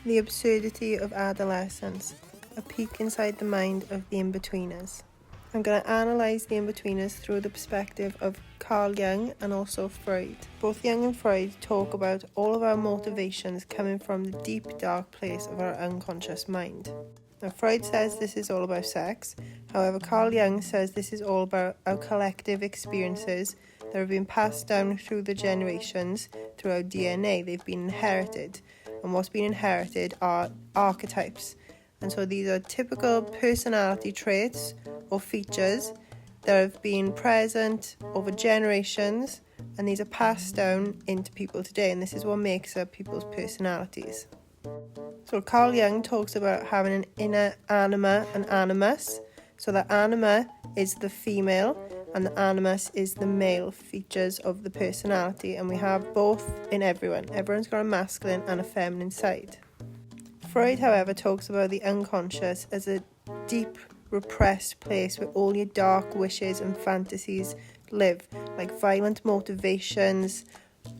The absurdity of adolescence, a peek inside the mind of the Inbetweeners. I'm going to analyse the Inbetweeners through the perspective of Carl Jung and also Freud. Both Jung and Freud talk about all of our motivations coming from the deep, dark place of our unconscious mind. Now, Freud says this is all about sex. However, Carl Jung says this is all about our collective experiences that have been passed down through the generations, through our DNA. They've been inherited. And what's been inherited are archetypes. And so these are typical personality traits or features that have been present over generations, and these are passed down into people today, and this is what makes up people's personalities. So Carl Jung talks about having an inner anima and animus. So the anima is the female and the animus is the male features of the personality, and we have both in everyone. Everyone's got a masculine and a feminine side. Freud, however, talks about the unconscious as a deep, repressed place where all your dark wishes and fantasies live, like violent motivations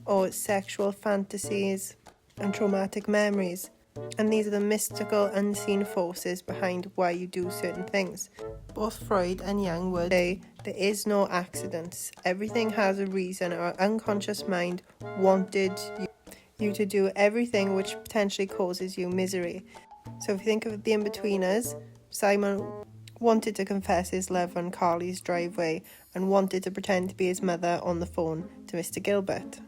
or sexual fantasies and traumatic memories. And these are the mystical, unseen forces behind why you do certain things. Both Freud and Jung would say there is no accidents. Everything has a reason. Our unconscious mind wanted you to do everything which potentially causes you misery. So if you think of the Inbetweeners, Simon wanted to confess his love on Carly's driveway and wanted to pretend to be his mother on the phone to Mr. Gilbert.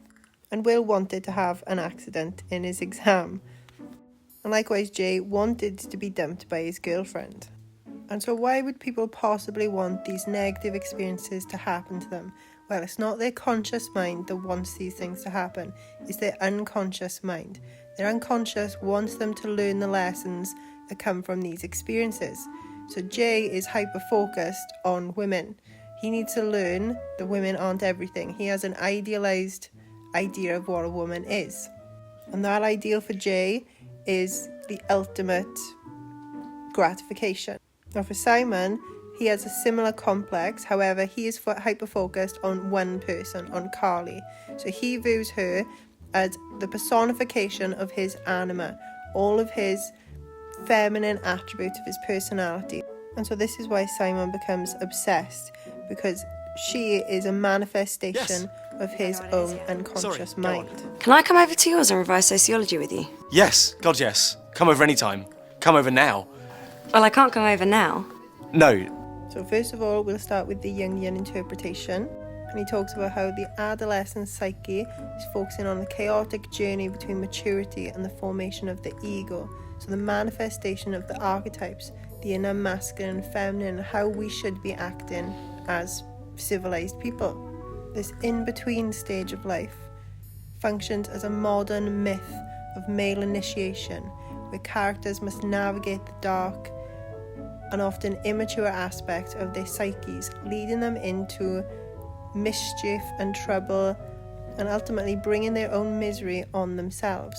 And Will wanted to have an accident in his exam. And likewise, Jay wanted to be dumped by his girlfriend. And so why would people possibly want these negative experiences to happen to them? Well, it's not their conscious mind that wants these things to happen. It's their unconscious mind. Their unconscious wants them to learn the lessons that come from these experiences. So Jay is hyper-focused on women. He needs to learn that women aren't everything. He has an idealized idea of what a woman is. And that ideal for Jay is the ultimate gratification. Now for Simon, he has a similar complex. However, he is hyper-focused on one person, on Carly. So he views her as the personification of his anima, all of his feminine attributes of his personality. And so this is why Simon becomes obsessed, because she is a manifestation of his own unconscious mind. Can I come over to yours and revise sociology with you? Yes, God yes. Come over anytime. Come over now. Well, I can't come over now. No. So first of all, we'll start with the Jungian interpretation. And he talks about how the adolescent psyche is focusing on the chaotic journey between maturity and the formation of the ego. So the manifestation of the archetypes, the inner masculine and feminine, how we should be acting as civilized people. This in-between stage of life functions as a modern myth of male initiation, where characters must navigate the dark and often immature aspect of their psyches, leading them into mischief and trouble and ultimately bringing their own misery on themselves.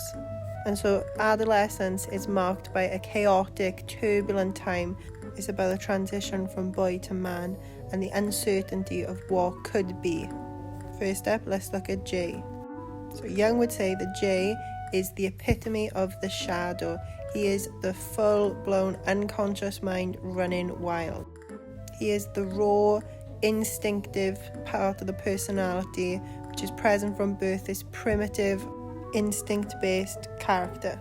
And so adolescence is marked by a chaotic, turbulent time. It's about the transition from boy to man and the uncertainty of what could be. First up, let's look at Jay. So Jung would say that Jay is the epitome of the shadow. He is the full-blown unconscious mind running wild. He is the raw, instinctive part of the personality which is present from birth, this primitive, instinct-based character.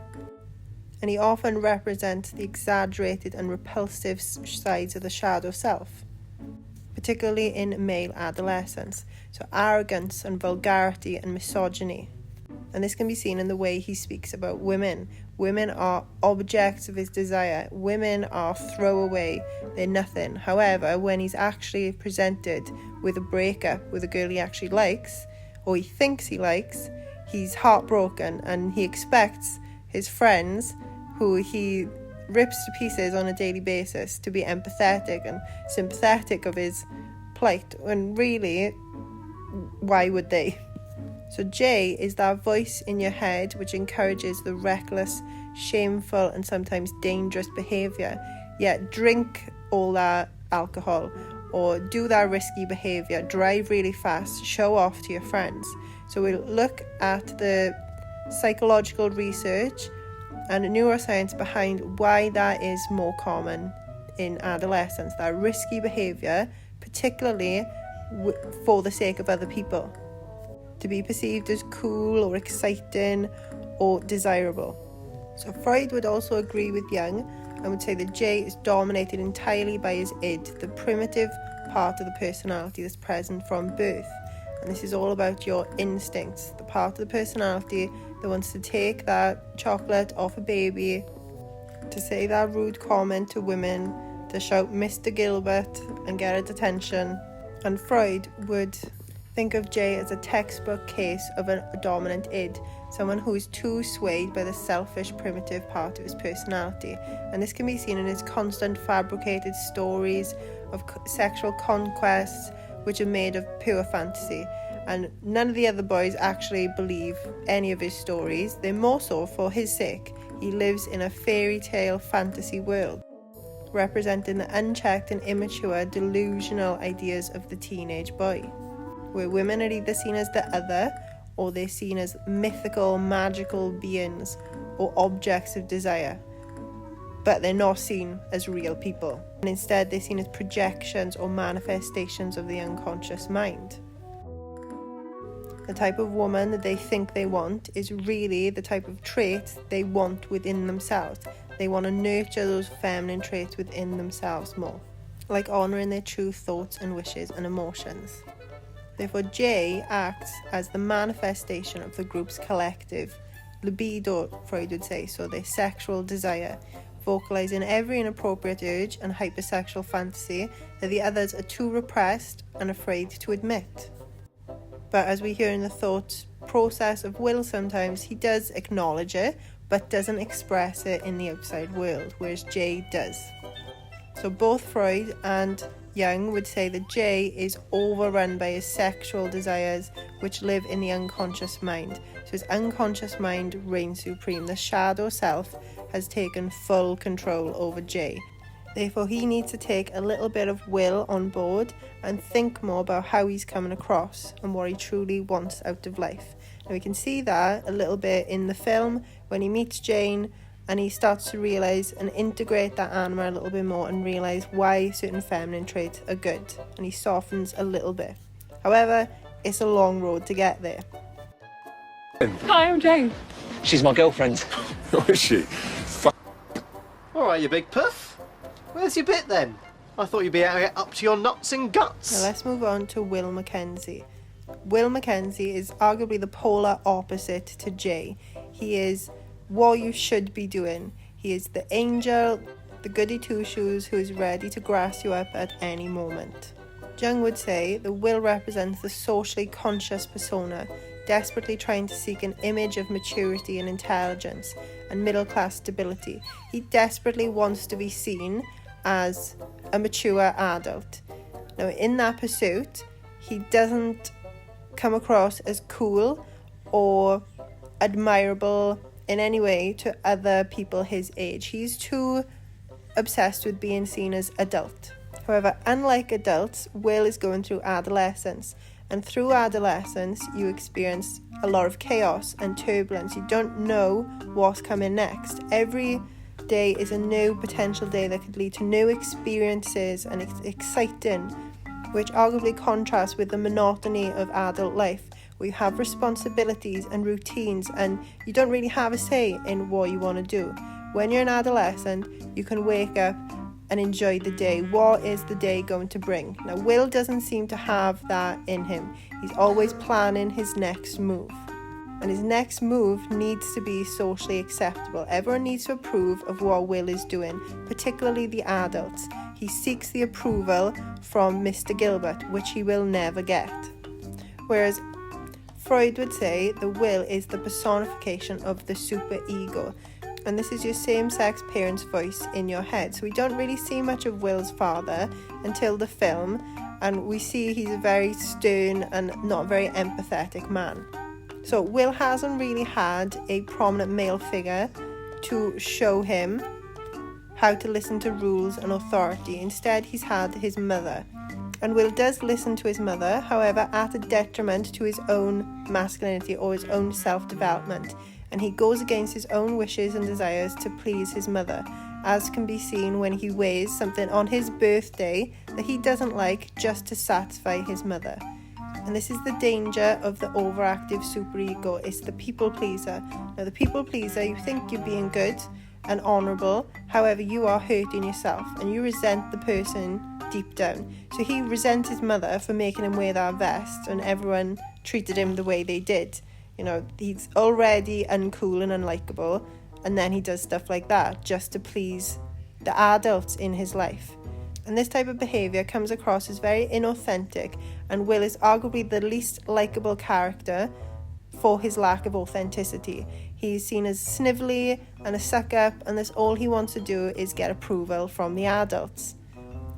And he often represents the exaggerated and repulsive sides of the shadow self, particularly in male adolescence. So arrogance and vulgarity and misogyny. And this can be seen in the way he speaks about women. Women are objects of his desire. Women are throwaway. They're nothing. However, when he's actually presented with a breakup with a girl he actually likes, or he thinks he likes, he's heartbroken and he expects his friends, who he rips to pieces on a daily basis, to be empathetic and sympathetic of his plight. And really, why would they? So Jay is that voice in your head which encourages the reckless, shameful and sometimes dangerous behaviour. Yet drink all that alcohol or do that risky behaviour, drive really fast, show off to your friends. So we'll look at the psychological research and neuroscience behind why that is more common in adolescence, that risky behaviour, particularly for the sake of other people, to be perceived as cool or exciting or desirable. So Freud would also agree with Jung and would say that J is dominated entirely by his id, the primitive part of the personality that's present from birth. And this is all about your instincts, the part of the personality that wants to take that chocolate off a baby, to say that rude comment to women, to shout Mr. Gilbert and get its attention. And Freud would think of J as a textbook case of a dominant id, someone who is too swayed by the selfish, primitive part of his personality. And this can be seen in his constant fabricated stories of sexual conquests, which are made of pure fantasy. And none of the other boys actually believe any of his stories. They're more so for his sake. He lives in a fairy tale fantasy world, representing the unchecked and immature delusional ideas of the teenage boy, where women are either seen as the other, or they're seen as mythical, magical beings or objects of desire, but they're not seen as real people. And instead they're seen as projections or manifestations of the unconscious mind. The type of woman that they think they want is really the type of traits they want within themselves. They want to nurture those feminine traits within themselves more, like honouring their true thoughts and wishes and emotions. Therefore, J acts as the manifestation of the group's collective libido, Freud would say, so their sexual desire, vocalising every inappropriate urge and hypersexual fantasy that the others are too repressed and afraid to admit. But as we hear in the thought process of Will, sometimes he does acknowledge it, but doesn't express it in the outside world, whereas J does. So both Freud and Jung would say that J is overrun by his sexual desires, which live in the unconscious mind. So his unconscious mind reigns supreme. The shadow self has taken full control over J. Therefore, he needs to take a little bit of Will on board and think more about how he's coming across and what he truly wants out of life. And we can see that a little bit in the film when he meets Jane and he starts to realise and integrate that anima a little bit more and realise why certain feminine traits are good. And he softens a little bit. However, it's a long road to get there. Hi, I'm Jane. She's my girlfriend. Who is she? All right, you big puff. Where's your bit then? I thought you'd be out here up to your nuts and guts. Now let's move on to Will Mackenzie. Will Mackenzie is arguably the polar opposite to Jay. He is what you should be doing. He is the angel, the goody two-shoes who is ready to grass you up at any moment. Jung would say that Will represents the socially conscious persona, desperately trying to seek an image of maturity and intelligence and middle-class stability. He desperately wants to be seen as a mature adult. Now, in that pursuit, he doesn't come across as cool or admirable in any way to other people his age. He's too obsessed with being seen as adult. However, unlike adults, Will is going through adolescence. And through adolescence, you experience a lot of chaos and turbulence. You don't know what's coming next. Every day is a new potential day that could lead to new experiences, and it's exciting, which arguably contrasts with the monotony of adult life, where you have responsibilities and routines and you don't really have a say in what you want to do. When you're an adolescent, you can wake up and enjoy the day. What is the day going to bring? Now, Will doesn't seem to have that in him. He's always planning his next move. And his next move needs to be socially acceptable. Everyone needs to approve of what Will is doing, particularly the adults. He seeks the approval from Mr. Gilbert, which he will never get. Whereas Freud would say the Will is the personification of the superego. And this is your same-sex parent's voice in your head. So we don't really see much of Will's father until the film, and we see he's a very stern and not very empathetic man. So Will hasn't really had a prominent male figure to show him how to listen to rules and authority. Instead, he's had his mother. And Will does listen to his mother, however, at a detriment to his own masculinity or his own self-development. and he goes against his own wishes and desires to please his mother, as can be seen when he wears something on his birthday that he doesn't like just to satisfy his mother. And this is the danger of the overactive superego. It's the people pleaser. Now, the people pleaser, you think you're being good and honourable, however you are hurting yourself and you resent the person deep down. So he resents his mother for making him wear that vest and everyone treated him the way they did. You know, he's already uncool and unlikable, and then he does stuff like that just to please the adults in his life. And this type of behaviour comes across as very inauthentic, and Will is arguably the least likeable character for his lack of authenticity. He's seen as snivelly and a suck-up, and that's all he wants to do is get approval from the adults.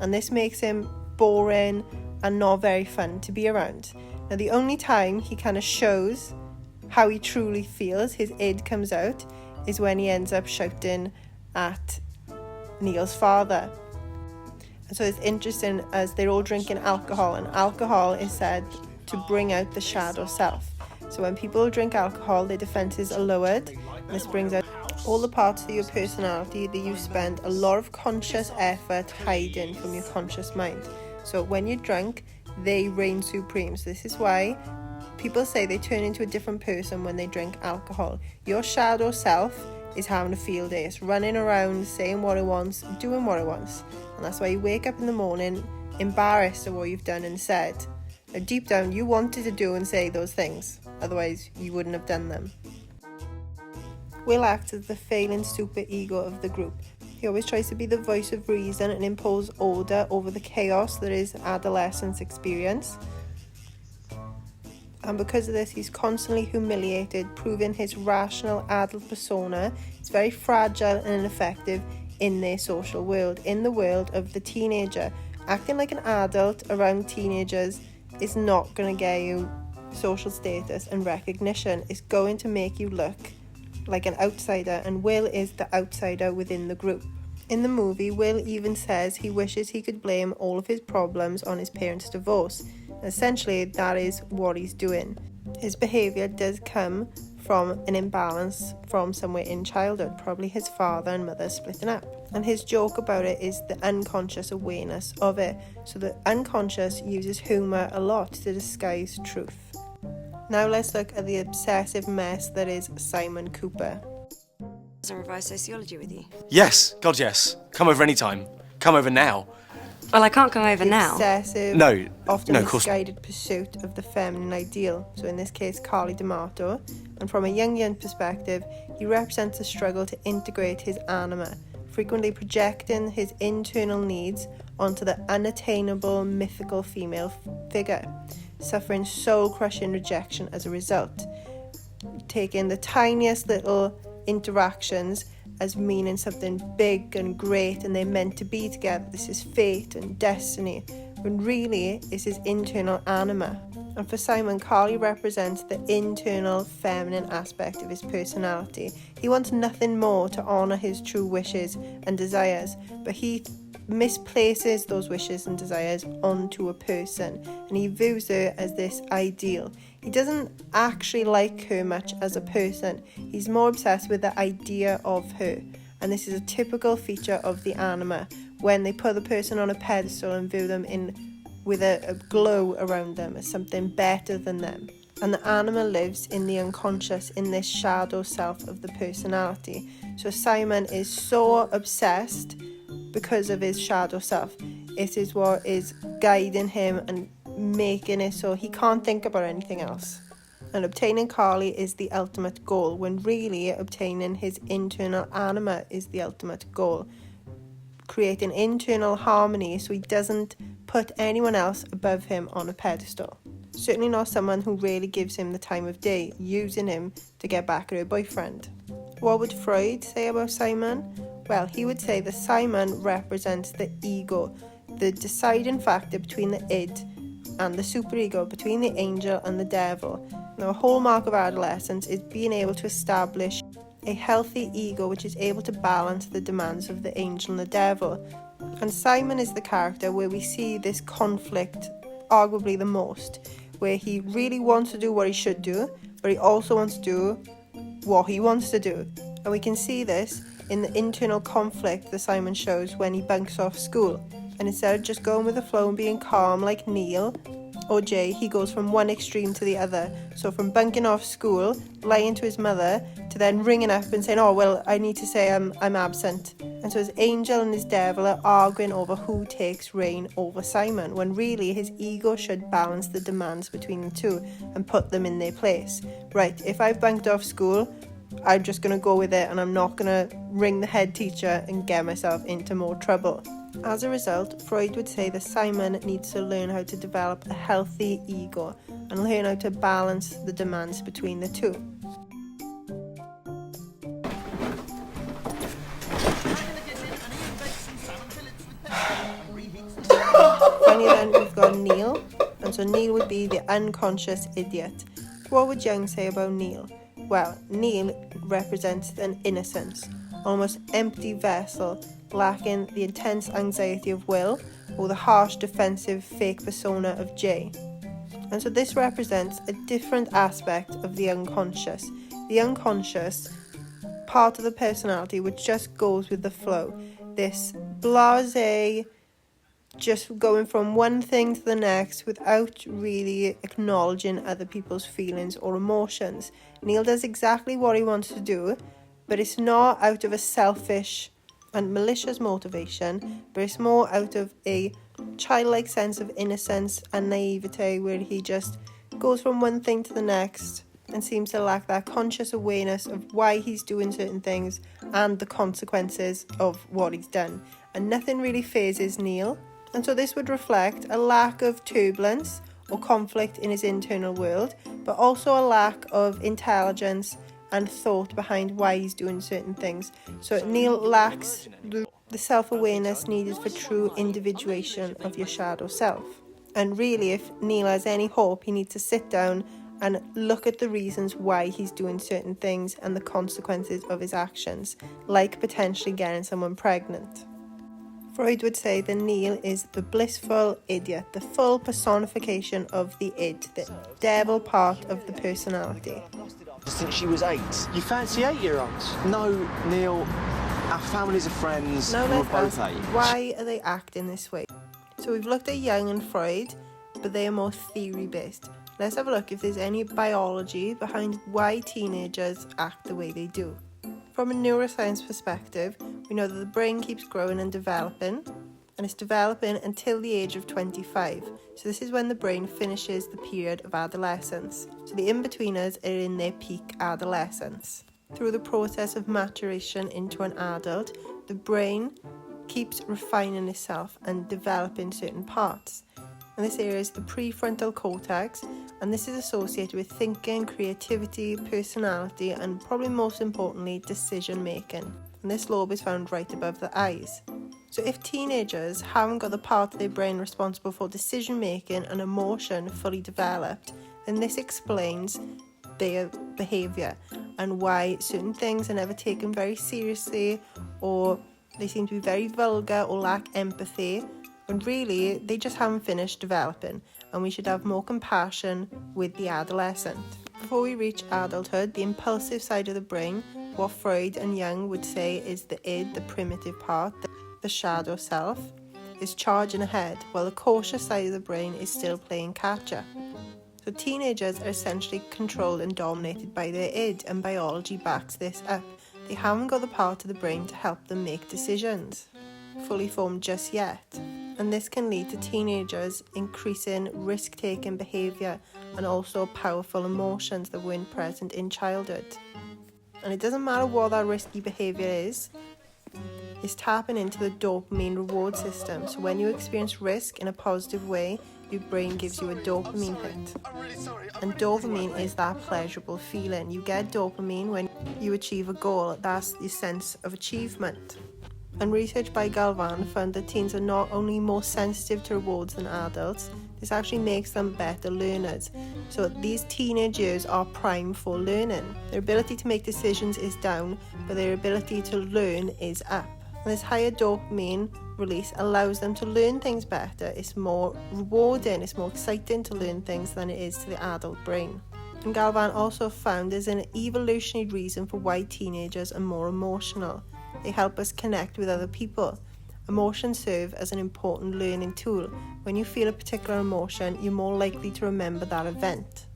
And this makes him boring and not very fun to be around. Now, the only time he kind of shows how he truly feels, his id comes out, is when he ends up shouting at Neil's father. And so it's interesting as they're all drinking alcohol, and alcohol is said to bring out the shadow self. So when people drink alcohol, their defences are lowered, and this brings out all the parts of your personality that you spend a lot of conscious effort hiding from your conscious mind. So when you're drunk, they reign supreme. So this is why people say they turn into a different person when they drink alcohol. Your shadow self is having a field day. It's running around, saying what it wants, doing what it wants. And that's why you wake up in the morning embarrassed of what you've done and said. Now, deep down, you wanted to do and say those things. Otherwise, you wouldn't have done them. Will acts as the failing superego of the group. He always tries to be the voice of reason and impose order over the chaos that is adolescence experience. And because of this, he's constantly humiliated, proving his rational adult persona is very fragile and ineffective in their social world, in the world of the teenager. Acting like an adult around teenagers is not going to get you social status and recognition. It's going to make you look like an outsider, and Will is the outsider within the group. In the movie, Will even says he wishes he could blame all of his problems on his parents' divorce. Essentially, that is what he's doing. His behaviour does come from an imbalance from somewhere in childhood, probably his father and mother splitting up. And his joke about it is the unconscious awareness of it. So the unconscious uses humour a lot to disguise truth. Now let's look at the obsessive mess that is Simon Cooper. And revise sociology with you. Yes, God yes. Come over any time. Come over now. Well, I can't come over now. Obsessive, No, often no, of course. misguided pursuit of the feminine ideal. So in this case, Carly D'Amato. And from a young perspective, he represents a struggle to integrate his anima, frequently projecting his internal needs onto the unattainable, mythical female figure, suffering soul-crushing rejection as a result, taking the tiniest little interactions as meaning something big and great and they're meant to be together. This is fate and destiny, when really it's his internal anima. And for Simon, Carly represents the internal feminine aspect of his personality. He wants nothing more to honour his true wishes and desires, but he misplaces those wishes and desires onto a person, and he views her as this ideal. He doesn't actually like her much as a person. He's more obsessed with the idea of her, and this is a typical feature of the anima, when they put the person on a pedestal and view them in with a glow around them as something better than them. And the anima lives in the unconscious, in this shadow self of the personality. So Simon is so obsessed because of his shadow self. It is what is guiding him and making it so he can't think about anything else. And obtaining Carly is the ultimate goal, when really obtaining his internal anima is the ultimate goal. Creating internal harmony so he doesn't put anyone else above him on a pedestal. Certainly not someone who really gives him the time of day, using him to get back at her boyfriend. What would Freud say about Simon? Well, he would say that Simon represents the ego, the deciding factor between the id and the superego, between the angel and the devil. Now, a hallmark of adolescence is being able to establish a healthy ego which is able to balance the demands of the angel and the devil. And Simon is the character where we see this conflict arguably the most, where he really wants to do what he should do, but he also wants to do what he wants to do. And we can see this in the internal conflict that Simon shows when he bunks off school. And instead of just going with the flow and being calm like Neil or Jay, he goes from one extreme to the other. So from bunking off school, lying to his mother, to then ringing up and saying, oh, well, I need to say I'm absent. And so his angel and his devil are arguing over who takes reign over Simon, when really his ego should balance the demands between the two and put them in their place. Right, if I've bunked off school, I'm just going to go with it and I'm not going to ring the head teacher and get myself into more trouble. As a result, Freud would say that Simon needs to learn how to develop a healthy ego and learn how to balance the demands between the two. Finally then we've got Neil, and so Neil would be the unconscious idiot. What would Jung say about Neil? Well, Neil represents an innocence, almost empty vessel, lacking the intense anxiety of Will or the harsh defensive fake persona of Jay. And so this represents a different aspect of the unconscious. The unconscious part of the personality which just goes with the flow. This blasé, just going from one thing to the next without really acknowledging other people's feelings or emotions. Neil does exactly what he wants to do, but it's not out of a selfish and malicious motivation, but it's more out of a childlike sense of innocence and naivete, where he just goes from one thing to the next and seems to lack that conscious awareness of why he's doing certain things and the consequences of what he's done. And nothing really phases Neil. And so this would reflect a lack of turbulence or conflict in his internal world, but also a lack of intelligence and thought behind why he's doing certain things. So Neil lacks the self-awareness needed for true individuation of your shadow self. And really, if Neil has any hope, he needs to sit down and look at the reasons why he's doing certain things and the consequences of his actions, like potentially getting someone pregnant. Freud would say that Neil is the blissful idiot, the full personification of the id, the devil part of the personality. Since she was 8. You fancy 8-year-olds? No, Neil, our families are friends. Now We're let's both ask, 8. why are they acting this way? So we've looked at Jung and Freud, but they are more theory-based. Let's have a look if there's any biology behind why teenagers act the way they do. From a neuroscience perspective, we know that the brain keeps growing and developing, and it's developing until the age of 25. So this is when the brain finishes the period of adolescence. So the in-betweeners are in their peak adolescence. Through the process of maturation into an adult, the brain keeps refining itself and developing certain parts. And this area is the prefrontal cortex, and this is associated with thinking, creativity, personality, and probably most importantly, decision making. And this lobe is found right above the eyes. So if teenagers haven't got the part of their brain responsible for decision making and emotion fully developed, then this explains their behaviour and why certain things are never taken very seriously, or they seem to be very vulgar or lack empathy, when really they just haven't finished developing, and we should have more compassion with the adolescent. Before we reach adulthood, the impulsive side of the brain, what Freud and Jung would say is the id, the primitive part, the shadow self, is charging ahead, while the cautious side of the brain is still playing catch-up. So teenagers are essentially controlled and dominated by their id, and biology backs this up. They haven't got the part of the brain to help them make decisions fully formed just yet. And this can lead to teenagers increasing risk-taking behaviour and also powerful emotions that weren't present in childhood. And it doesn't matter what that risky behaviour is, it's tapping into the dopamine reward system. So when you experience risk in a positive way, your brain gives you a dopamine hit. And dopamine is that pleasurable feeling. You get dopamine when you achieve a goal. That's your sense of achievement. And research by Galvan found that teens are not only more sensitive to rewards than adults, this actually makes them better learners. So these teenage years are prime for learning. Their ability to make decisions is down, but their ability to learn is up. And this higher dopamine release allows them to learn things better. It's more rewarding, it's more exciting to learn things than it is to the adult brain. And Galvan also found there's an evolutionary reason for why teenagers are more emotional. They help us connect with other people. Emotions serve as an important learning tool. When you feel a particular emotion, you're more likely to remember that event.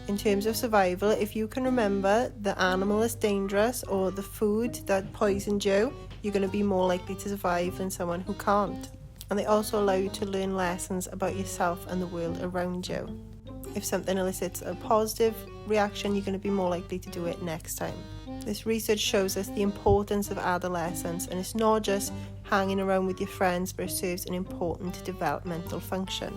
In terms of survival, if you can remember the animal that's dangerous or the food that poisoned you, you're going to be more likely to survive than someone who can't. And they also allow you to learn lessons about yourself and the world around you. If something elicits a positive reaction, you're going to be more likely to do it next time. This research shows us the importance of adolescence, and it's not just hanging around with your friends, but it serves an important developmental function.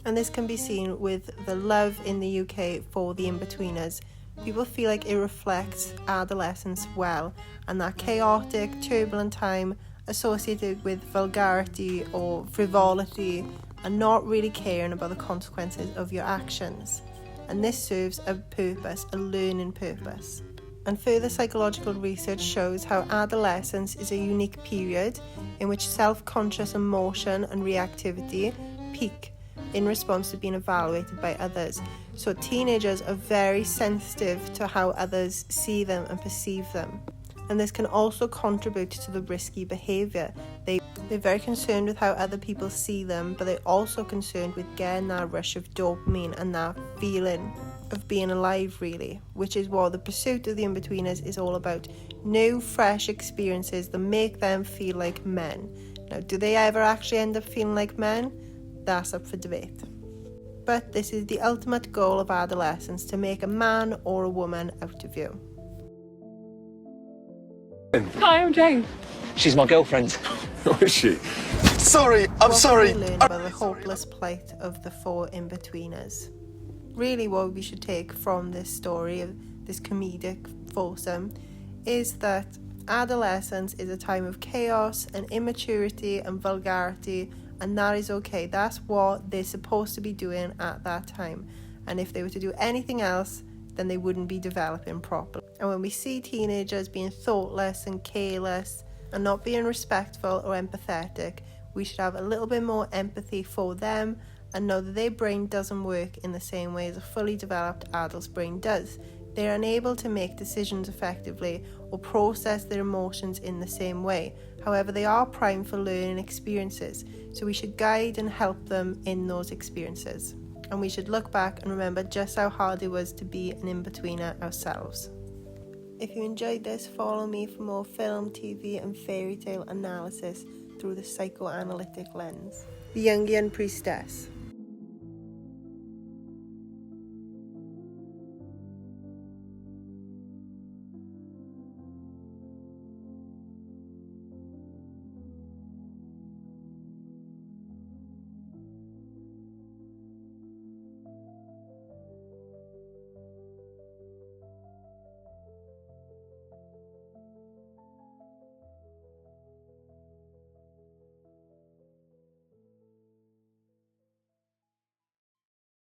And this can be seen with the love in the UK for the Inbetweeners. People feel like it reflects adolescence well, and that chaotic, turbulent time associated with vulgarity or frivolity and not really caring about the consequences of your actions. And this serves a purpose, a learning purpose. And further psychological research shows how adolescence is a unique period in which self-conscious emotion and reactivity peak in response to being evaluated by others. So teenagers are very sensitive to how others see them and perceive them. And this can also contribute to the risky behaviour. They're very concerned with how other people see them, but they're also concerned with getting that rush of dopamine and that feeling of being alive, really, which is what the pursuit of the Inbetweeners is all about. New, fresh experiences that make them feel like men. Now, do they ever actually end up feeling like men? That's up for debate. But this is the ultimate goal of adolescence, to make a man or a woman out of you. Hi, I'm Jane. She's my girlfriend. Oh, is she? Sorry, I'm What sorry. can we learn about the hopeless plight of the four Inbetweeners? Really, what we should take from this story, of this comedic foursome, is that adolescence is a time of chaos and immaturity and vulgarity, and that is okay. That's what they're supposed to be doing at that time. And if they were to do anything else, then they wouldn't be developing properly. And when we see teenagers being thoughtless and careless and not being respectful or empathetic, we should have a little bit more empathy for them and know that their brain doesn't work in the same way as a fully developed adult's brain does. They're unable to make decisions effectively or process their emotions in the same way. However, they are primed for learning experiences, so we should guide and help them in those experiences. And we should look back and remember just how hard it was to be an Inbetweener ourselves. If you enjoyed this, follow me for more film, TV and fairy tale analysis through the psychoanalytic lens. The Jungian Priestess.